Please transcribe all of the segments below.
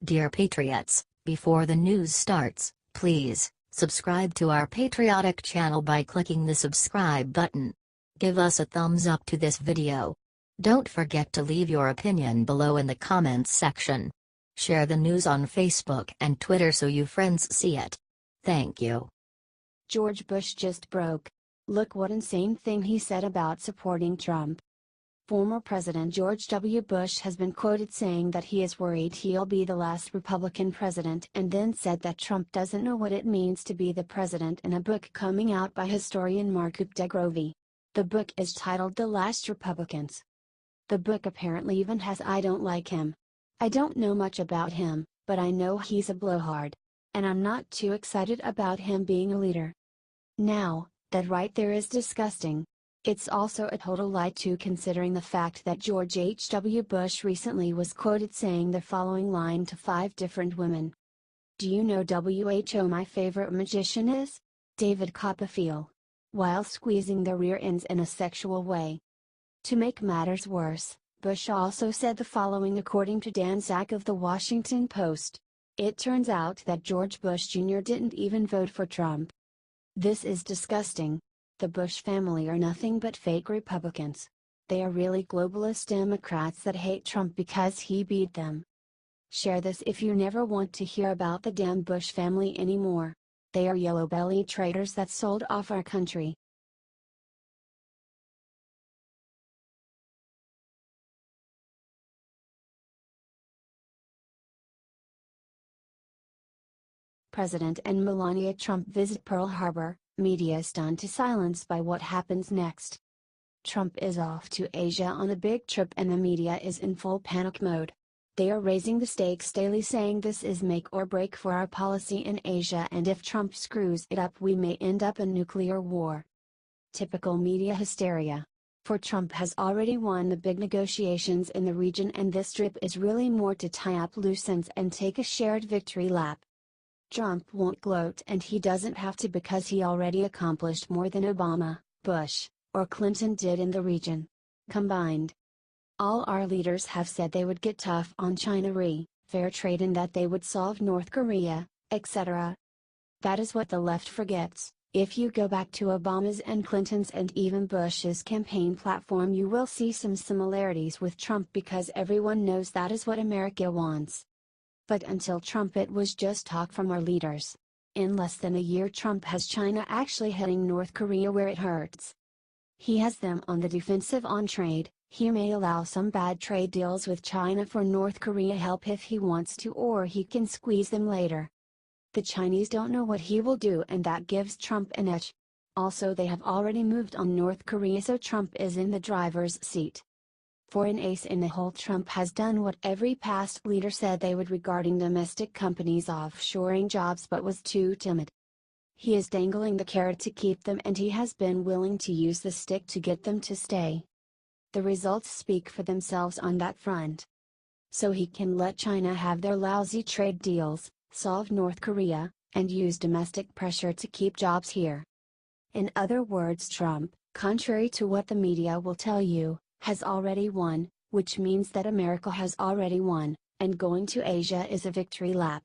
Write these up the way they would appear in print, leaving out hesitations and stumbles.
Dear Patriots, before the news starts, please subscribe to our patriotic channel by clicking the subscribe button. Give us a thumbs up to this video. Don't forget to leave your opinion below in the comments section. Share the news on Facebook and Twitter so you friends see it. Thank you. George Bush just broke. Look what insane thing he said about supporting Trump. Former President George W. Bush has been quoted saying that he is worried he'll be the last Republican president, and then said that Trump doesn't know what it means to be the president in a book coming out by historian Mark Updegrove. The book is titled The Last Republicans. The book apparently even has "I don't like him. I don't know much about him, but I know he's a blowhard. And I'm not too excited about him being a leader." Now, that right there is disgusting. It's also a total lie too, considering the fact that George H.W. Bush recently was quoted saying the following line to 5 different women. "Do you know WHO my favorite magician is? David Copperfield," while squeezing their rear ends in a sexual way. To make matters worse, Bush also said the following according to Dan Zak of the Washington Post. "It turns out that George Bush Jr. didn't even vote for Trump. This is disgusting. The Bush family are nothing but fake Republicans. They are really globalist Democrats that hate Trump because he beat them." Share this if you never want to hear about the damn Bush family anymore. They are yellow-bellied traitors that sold off our country. President and Melania Trump visit Pearl Harbor, media stunned to silence by what happens next. Trump is off to Asia on a big trip and the media is in full panic mode. They are raising the stakes daily, saying this is make or break for our policy in Asia, and if Trump screws it up we may end up in nuclear war. Typical media hysteria. For Trump has already won the big negotiations in the region, and this trip is really more to tie up loose ends and take a shared victory lap. Trump won't gloat, and he doesn't have to, because he already accomplished more than Obama, Bush, or Clinton did in the region combined. All our leaders have said they would get tough on China fair trade, and that they would solve North Korea, etc. That is what the left forgets. If you go back to Obama's and Clinton's and even Bush's campaign platform, you will see some similarities with Trump, because everyone knows that is what America wants. But until Trump, it was just talk from our leaders. In less than a year, Trump has China actually hitting North Korea where it hurts. He has them on the defensive on trade. He may allow some bad trade deals with China for North Korea help if he wants to, or he can squeeze them later. The Chinese don't know what he will do, and that gives Trump an edge. Also, they have already moved on North Korea, so Trump is in the driver's seat. For an ace in the hole, Trump has done what every past leader said they would regarding domestic companies offshoring jobs, but was too timid. He is dangling the carrot to keep them, and he has been willing to use the stick to get them to stay. The results speak for themselves on that front. So he can let China have their lousy trade deals, solve North Korea, and use domestic pressure to keep jobs here. In other words, Trump, contrary to what the media will tell you, has already won, which means that America has already won, and going to Asia is a victory lap.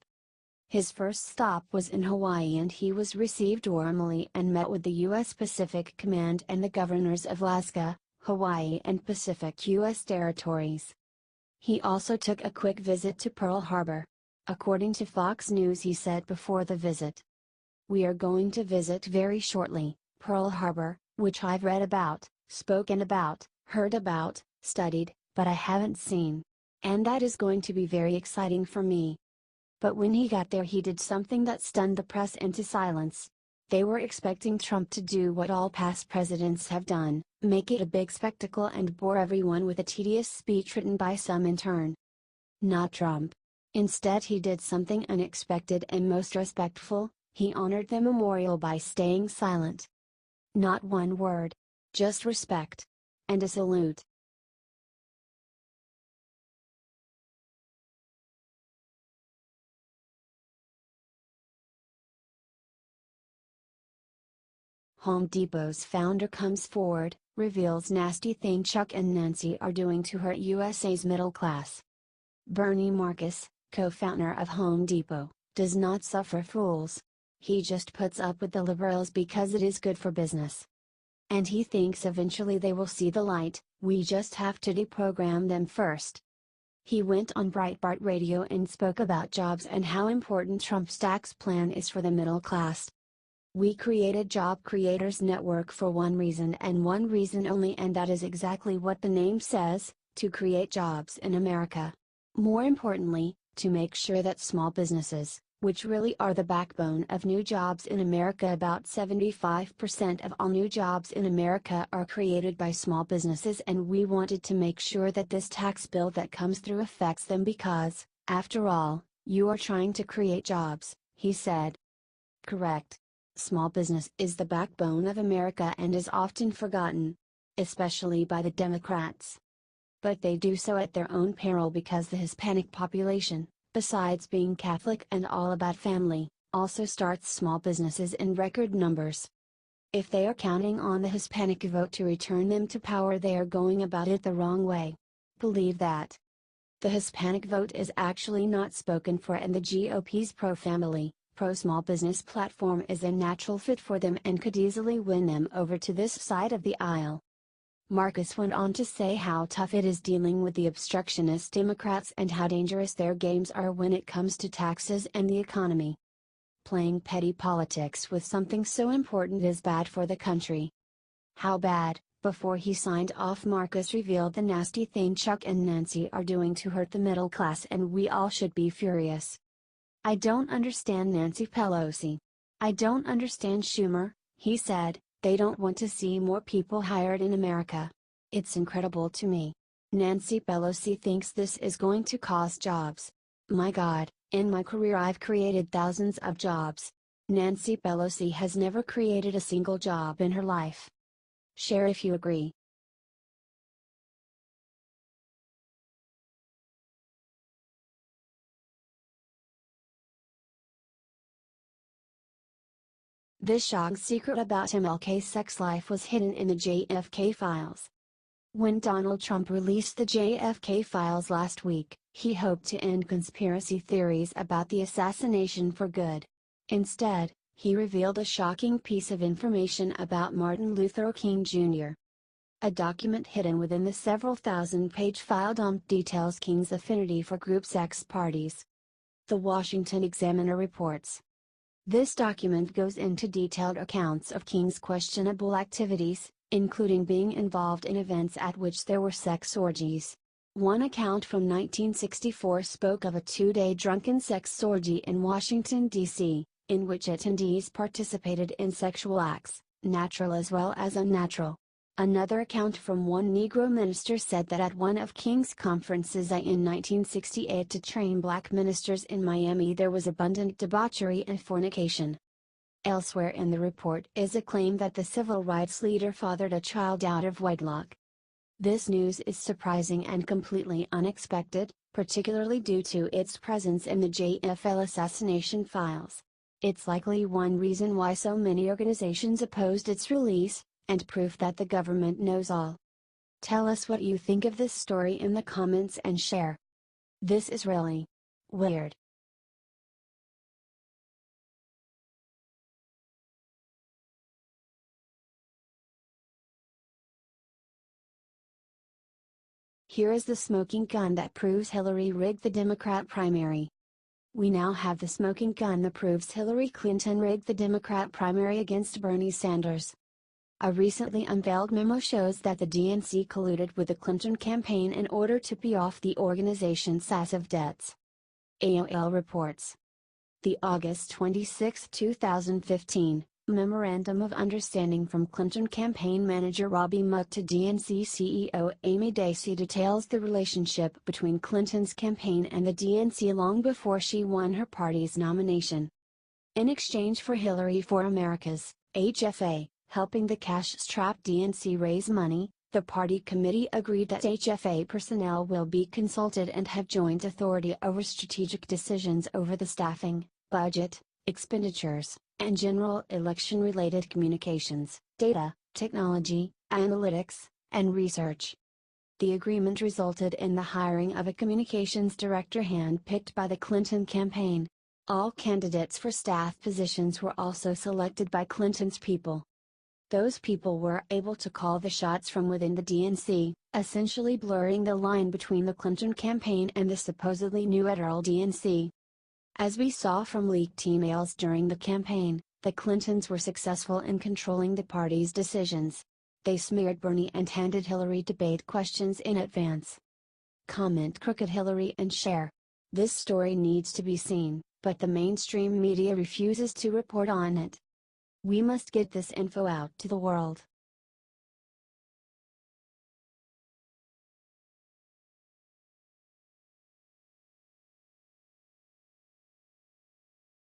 His first stop was in Hawaii, and he was received warmly and met with the U.S. Pacific Command and the governors of Alaska, Hawaii and Pacific U.S. territories. He also took a quick visit to Pearl Harbor. According to Fox News, he said before the visit, "We are going to visit very shortly, Pearl Harbor, which I've read about, spoken about, heard about, studied, but I haven't seen. And that is going to be very exciting for me." But when he got there, he did something that stunned the press into silence. They were expecting Trump to do what all past presidents have done, make it a big spectacle and bore everyone with a tedious speech written by some intern. Not Trump. Instead, he did something unexpected and most respectful. He honored the memorial by staying silent. Not one word. Just respect. And a salute. Home Depot's founder comes forward, reveals nasty thing Chuck and Nancy are doing to hurt USA's middle class. Bernie Marcus, co-founder of Home Depot, does not suffer fools. He just puts up with the liberals because it is good for business. And he thinks eventually they will see the light, we just have to deprogram them first. He went on Breitbart Radio and spoke about jobs and how important Trump's tax plan is for the middle class. We created Job Creators Network for one reason and one reason only, and that is exactly what the name says, to create jobs in America. More importantly, to make sure that small businesses, which really are the backbone of new jobs in America, about 75% of all new jobs in America are created by small businesses, and we wanted to make sure that this tax bill that comes through affects them because, after all, you are trying to create jobs, he said. Correct. Small business is the backbone of America and is often forgotten. Especially by the Democrats. But they do so at their own peril because the Hispanic population, besides being Catholic and all about family, also starts small businesses in record numbers. If they are counting on the Hispanic vote to return them to power, they are going about it the wrong way. Believe that. The Hispanic vote is actually not spoken for, and the GOP's pro-family, pro-small business platform is a natural fit for them and could easily win them over to this side of the aisle. Marcus went on to say how tough it is dealing with the obstructionist Democrats and how dangerous their games are when it comes to taxes and the economy. Playing petty politics with something so important is bad for the country. How bad? Before he signed off, Marcus revealed the nasty thing Chuck and Nancy are doing to hurt the middle class, and we all should be furious. I don't understand Nancy Pelosi. I don't understand Schumer, he said. They don't want to see more people hired in America. It's incredible to me. Nancy Pelosi thinks this is going to cost jobs. My God, in my career I've created thousands of jobs. Nancy Pelosi has never created a single job in her life. Share if you agree. This shocking secret about MLK's sex life was hidden in the JFK files. When Donald Trump released the JFK files last week, he hoped to end conspiracy theories about the assassination for good. Instead, he revealed a shocking piece of information about Martin Luther King Jr. A document hidden within the several thousand-page file dump details King's affinity for group sex parties. The Washington Examiner reports. This document goes into detailed accounts of King's questionable activities, including being involved in events at which there were sex orgies. One account from 1964 spoke of a 2-day drunken sex orgy in Washington, D.C., in which attendees participated in sexual acts, natural as well as unnatural. Another account from one Negro minister said that at one of King's conferences in 1968 to train black ministers in Miami there was abundant debauchery and fornication. Elsewhere in the report is a claim that the civil rights leader fathered a child out of wedlock. This news is surprising and completely unexpected, particularly due to its presence in the JFL assassination files. It's likely one reason why so many organizations opposed its release, and proof that the government knows all. Tell us what you think of this story in the comments and share. This is really weird. Here is the smoking gun that proves Hillary rigged the Democrat primary. We now have the smoking gun that proves Hillary Clinton rigged the Democrat primary against Bernie Sanders. A recently unveiled memo shows that the DNC colluded with the Clinton campaign in order to pay off the organization's massive debts. AOL reports. The August 26, 2015, Memorandum of Understanding from Clinton campaign manager Robbie Muck to DNC CEO Amy Dacey details the relationship between Clinton's campaign and the DNC long before she won her party's nomination. In exchange for Hillary for America's, HFA, helping the cash-strapped DNC raise money, the party committee agreed that HFA personnel will be consulted and have joint authority over strategic decisions over the staffing, budget, expenditures, and general election-related communications, data, technology, analytics, and research. The agreement resulted in the hiring of a communications director handpicked by the Clinton campaign. All candidates for staff positions were also selected by Clinton's people. Those people were able to call the shots from within the DNC, essentially blurring the line between the Clinton campaign and the supposedly neutral DNC. As we saw from leaked emails during the campaign, the Clintons were successful in controlling the party's decisions. They smeared Bernie and handed Hillary debate questions in advance. Comment Crooked Hillary and share. This story needs to be seen, but the mainstream media refuses to report on it. We must get this info out to the world.